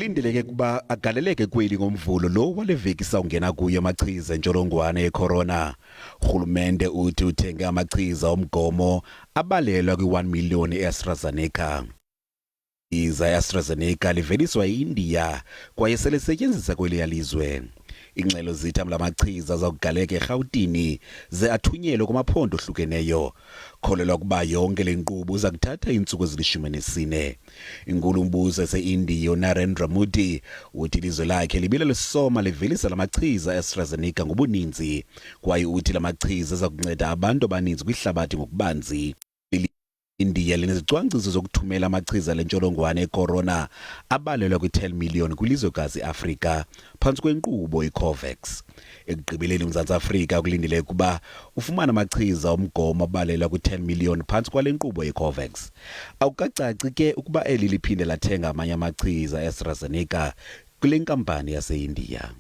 Kulindeleke kuba agaleleke kweli ngoMvulo lo waleveki sawungena kuyo amachiza entsholongwane yeCorona. Urhulumente uthi uthenge amachiza omgomo abalelwa kwi-1 million eAstrazeneca. eAstrazeneca liveliswa eIndia kwaye sele lisetyenziswa kweli yalizwe. Ingxelo zithi lamachiza azakugaleleka eRhawutni ze athunyelwe kwamaphondo ohlukeneyo. Kholelwa ukuba yonke lenkqubo izakuthatha iintsuku ezilishumi. Inkulumbuso ese-India Narendra Modi uthi ilizwe lakhe libila lesoma livelisa lamachiza eAstrazeneca ngobuninzi kwaye uthi lamachiza azakunceda abantu abaninzi kwihlabathi ngokubanzi. India linezicwangciso zokuthumela amachiza lentsholongwane yeCorona abalelwa kwi-10 million kwilizwekazi Afrika phantsi kwenkqubo iCOVAX. Ekugqibeleni uMzantsi Afrika kulindeleke ukuba ufumana amachiza omgomo abalelwa kwi-10 million phantsi kwale nkqubo iCOVAX. Akukacaci ke ukuba eli liphinde lathenga amanye amachiza eAstrazeneca kule nkampani yase-India.